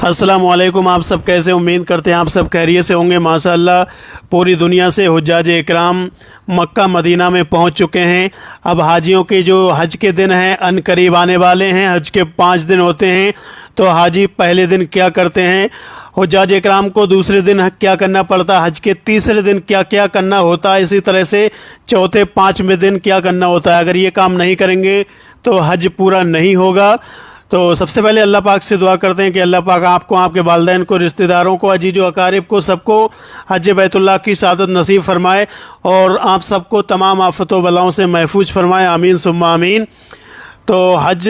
अस्सलाम वालेकुम। आप सब कैसे, उम्मीद करते हैं आप सब खैरियत से होंगे। माशाअल्लाह पूरी दुनिया से हुज्जाज इकराम मक्का मदीना में पहुंच चुके हैं। अब हाजियों के जो हज के दिन हैं अन करीब आने वाले हैं। हज के 5 दिन होते हैं, तो हाजी पहले दिन क्या करते हैं, हुज्जाज इकराम को दूसरे दिन क्या करना पड़ता है, हज के तीसरे दिन क्या क्या करना होता है, इसी तरह से चौथे 5वें दिन क्या करना होता है। अगर ये काम नहीं करेंगे तो हज पूरा नहीं होगा। तो सबसे पहले अल्लाह पाक से दुआ करते हैं कि अल्लाह पाक आपको, आपके वालिदैन को, रिश्तेदारों को, अजीज़ो अकारिब को, सबको हज बैतुल्लाह की सादत नसीब फरमाए और आप सबको तमाम आफतों बलाओं से महफूज फरमाए। आमीन सुम्मा आमीन। तो हज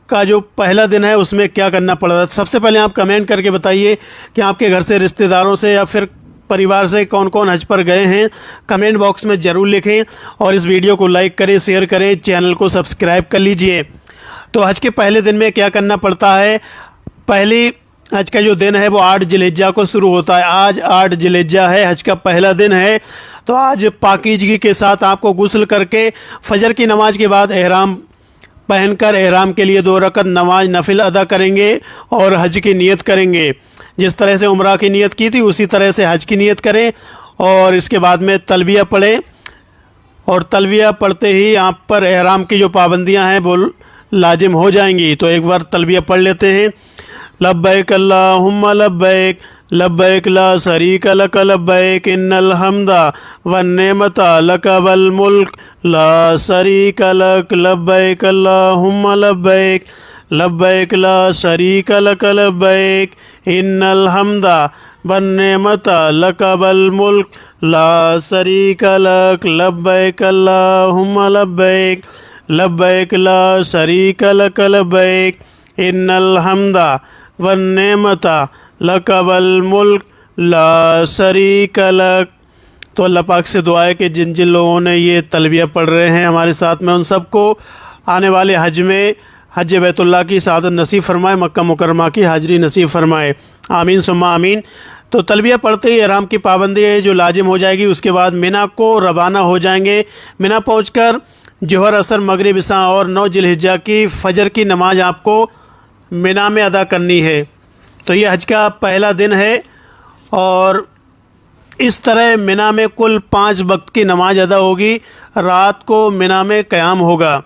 का जो पहला दिन है उसमें क्या करना पड़ रहा है, सबसे पहले आप कमेंट करके बताइए कि आपके घर से, रिश्तेदारों से या फिर परिवार से कौन कौन हज पर गए हैं। कमेंट बॉक्स में ज़रूर लिखें और इस वीडियो को लाइक करें, शेयर करें, चैनल को सब्सक्राइब कर लीजिए। तो हज के पहले दिन में क्या करना पड़ता है, पहली हज का जो दिन है वो 8 जिलहिज्जा को शुरू होता है। आज 8 जिलहिज्जा है, हज का पहला दिन है। तो आज पाकीज़गी के साथ आपको गुस्ल करके फजर की नमाज के बाद एहराम पहनकर एहराम के लिए 2 रकत नमाज नफिल अदा करेंगे और हज की नीयत करेंगे। जिस तरह से उम्रा की नीयत की थी उसी तरह से हज की नीयत करें और इसके बाद में तलबिया पढ़ें और तलबिया पढ़ते ही आप पर एहराम की जो पाबंदियां हैं वो लाजिम हो जाएंगी। तो एक बार तलबिया पढ़ लेते हैं। लब्बैक अल्लाहुम्मा लब्बैक, लब्बैक ला शरीक लक लब्बैक, इन्नल हम्दा वन्नेमता लक वल मुल्क ला शरीक लक, लब्बैक अल्लाहुम्मा लब्बैक, लब्बैक ला शरीक लक लब्बैक, इन्नल हम्दा वन्नेमता लक वल मुल्क ला शरीक लक, लब्बैक अल्लाहुम्मा लब्बैक, लब्बैक ला शरीक लक लब्बैक, इन्नल हम्दा वन्नेमता लक वल मुल्क ला शरीक लक। तो अल्लाह पाक से दुआ है कि जिन जिन लोगों ने ये तलबिया पढ़ रहे हैं हमारे साथ में, उन सबको आने वाले हज में हज बैतुल्लाह की सादत नसीब फरमाए, मक्का मुकरमा की हाज़री नसीब फरमाए। आमीन सुम्मा आमीन। तो तलबिया पढ़ते ही एहराम की पाबंदी है जो लाजिम हो जाएगी। उसके बाद मिना को रवाना हो जाएंगे। मिना पहुँचकर जोहर, असर, मगरिब, इशा और 9 जिलहिज्जा की फ़जर की नमाज आपको मिना में अदा करनी है। तो ये हज का पहला दिन है और इस तरह मिना में कुल 5 वक्त की नमाज अदा होगी। रात को मिना में क़याम होगा।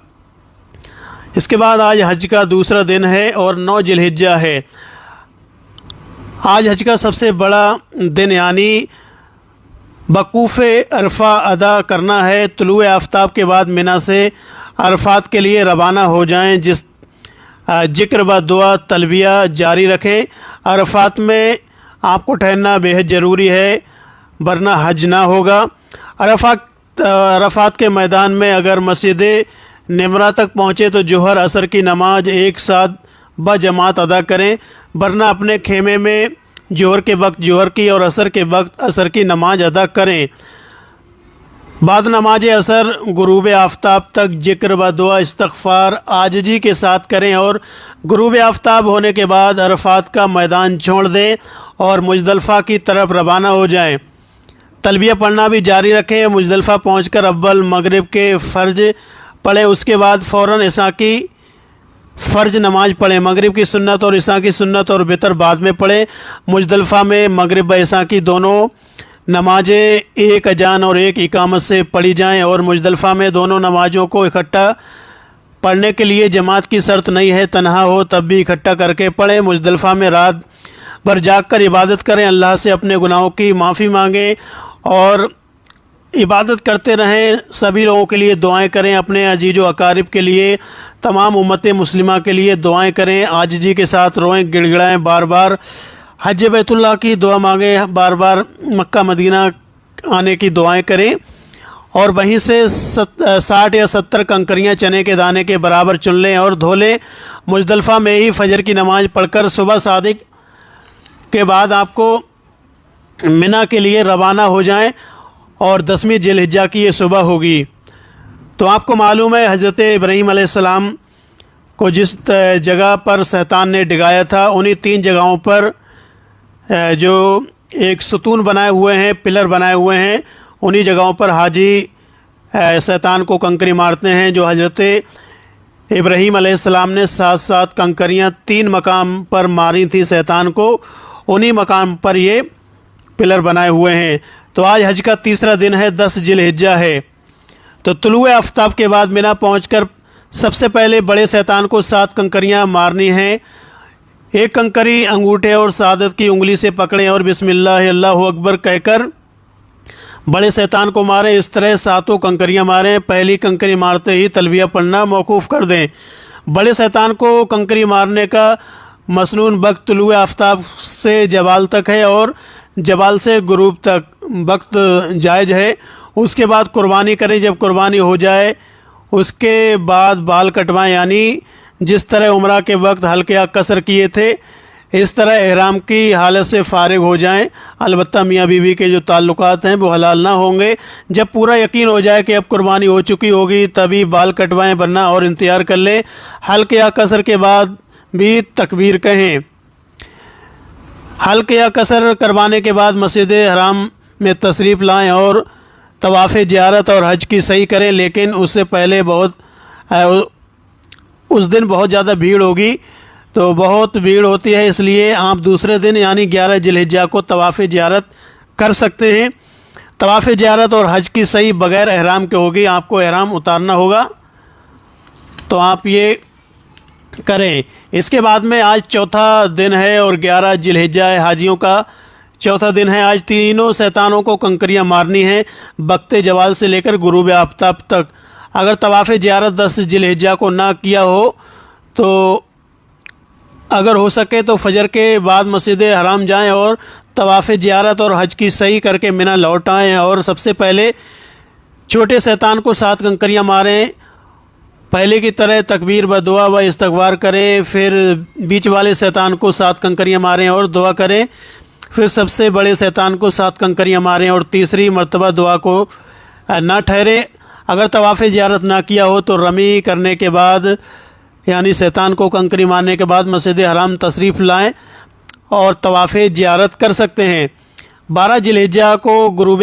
इसके बाद आज हज का दूसरा दिन है और 9 जिलहिज्जा है। आज हज का सबसे बड़ा दिन यानी वक़ूफ़े अरफा अदा करना है। तुलुए आफ्ताब के बाद मिना से अरफात के लिए रवाना हो जाएं। जिस जिक्र व दुआ तलबिया जारी रखें। अरफात में आपको ठहरना बेहद ज़रूरी है वरना हज ना होगा। अरफात के मैदान में अगर मस्जिद निमरा तक पहुँचे तो जोहर, असर की नमाज एक साथ बजमात अदा करें, वरना अपने खेमे में जोहर के वक्त जोहर की और असर के वक्त असर की नमाज अदा करें। बाद नमाज असर गुरूब आफ्ताब तक जिक्र व दुआ इस्तग़फ़ार आजिज़ी के साथ करें और गुरूब आफ्ताब होने के बाद अरफात का मैदान छोड़ दें और मुज़दलिफ़ा की तरफ रवाना हो जाएं। तलबिया पढ़ना भी जारी रखें। मुज़दलिफ़ा पहुंचकर अव्वल मगरिब के फ़र्ज पढ़ें, उसके बाद फ़ौरन इशा की फ़र्ज नमाज पढ़ें। मगरिब की सुन्नत और इशा की सुन्नत और वितर बाद में पढ़ें। मुज़दलिफ़ा में मगरिब व इशा की दोनों नमाजें एक अजान और एक इकामत से पढ़ी जाएं और मुज़दलिफ़ा में दोनों नमाज़ों को इकट्ठा पढ़ने के लिए जमात की शर्त नहीं है, तन्हा हो तब भी इकट्ठा करके पढ़ें। मुज़दलिफ़ा में रात भर जाग कर इबादत करें, अल्लाह से अपने गुनाहों की माफ़ी मांगें और इबादत करते रहें। सभी लोगों के लिए दुआएं करें, अपने अजीज़ो अकारिब के लिए, तमाम उम्मत मुस्लिमा के लिए दुआएं करें। आजिज़ी के साथ रोएं, गिड़गिड़ाएं, बार बार हज बैतुल्लाह की दुआ मांगें, बार बार मक्का मदीना आने की दुआएं करें और वहीं से 60 या 70 कंकरियाँ चने के दाने के बराबर चुन लें और धो लें। मुज़दलिफ़ा में ही फ़जर की नमाज़ पढ़कर सुबह सादिक के बाद आपको मिना के लिए रवाना हो जाएं और 10वीं जिलहिज्जा की ये सुबह होगी। तो आपको मालूम है हज़रत इब्राहीम अलैहिस्सलाम को जिस जगह पर शैतान ने डिगाया था, उन्हीं 3 जगहों पर जो एक सतून बनाए हुए हैं, पिलर बनाए हुए हैं, उन्हीं जगहों पर हाजी शैतान को कंकरी मारते हैं। जो हज़रत ابراہیم علیہ السلام نے 7 کنکریاں 3 مقام پر ماری تھی شیطان کو، انہی مقام پر یہ پلر بنائے ہوئے ہیں۔ تو آج حج کا تیسرا دن ہے، 10 ذی الحجہ ہے۔ تو طلوع آفتاب کے بعد مینا پہنچ کر سب سے پہلے بڑے شیطان کو 7 کنکریاں مارنی ہیں۔ ایک کنکری انگوٹھے اور سعادت کی انگلی سے پکڑیں اور بسم اللہ اللہ اکبر کہہ کر بڑے شیطان کو ماریں۔ اس طرح 7 کنکریاں ماریں۔ پہلی کنکری مارتے ہی تلبیہ پڑھنا موقوف کر دیں۔ بڑے شیطان کو کنکری مارنے کا مسنون وقت طلوع آفتاب سے جوال تک ہے اور جوال سے غروب تک وقت جائز ہے۔ اس کے بعد قربانی کریں۔ جب قربانی ہو جائے اس کے بعد بال کٹوائیں، یعنی جس طرح عمرہ کے وقت حلق یا قصر کیے تھے اس طرح احرام کی حالت سے فارغ ہو جائیں۔ البتہ میاں بیوی کے جو تعلقات ہیں وہ حلال نہ ہوں گے۔ جب پورا یقین ہو جائے کہ اب قربانی ہو چکی ہوگی تبھی بال کٹوائیں، ورنہ اور انتظار کر لیں۔ حلق یا قصر کے بعد بھی تکبیر کہیں۔ حلق یا قصر کروانے کے بعد مسجد حرام میں تشریف لائیں اور طواف زیارت اور حج کی سعی کریں، لیکن اس سے پہلے اس دن بہت زیادہ بھیڑ ہوگی، تو بہت بھیڑ ہوتی ہے، اس لیے آپ دوسرے دن یعنی 11 ذی الحجہ کو طواف زیارت کر سکتے ہیں۔ طواف زیارت اور حج کی سعی بغیر احرام کے ہوگی، آپ کو احرام اتارنا ہوگا، تو آپ یہ کریں۔ اس کے بعد میں آج چوتھا دن ہے اور 11 ذی الحجہ ہے، حاجیوں کا چوتھا دن ہے۔ آج تینوں شیطانوں کو کنکریاں مارنی ہیں وقت جوال سے لے کر غروب آفتاب تک۔ اگر طواف زیارت 10 ذی الحجہ کو نہ کیا ہو تو اگر ہو سکے تو فجر کے بعد مسجد حرام جائیں اور طواف زیارت اور حج کی سعی کر کے مینا لوٹ آئیں، اور سب سے پہلے چھوٹے شیطان کو 7 کنکریاں ماریں۔ پہلے کی طرح تکبیر و دعا و استغفار کریں، پھر بیچ والے شیطان کو 7 کنکریاں ماریں اور دعا کریں، پھر سب سے بڑے شیطان کو 7 کنکریاں ماریں اور تیسری مرتبہ دعا کو نہ ٹھہریں۔ اگر طواف زیارت نہ کیا ہو تو رمی کرنے کے بعد یعنی شیطان کو کنکری مارنے کے بعد مسجد حرام تشریف لائیں اور طواف زیارت کر سکتے ہیں۔ 12 ذی الحجہ کو غروب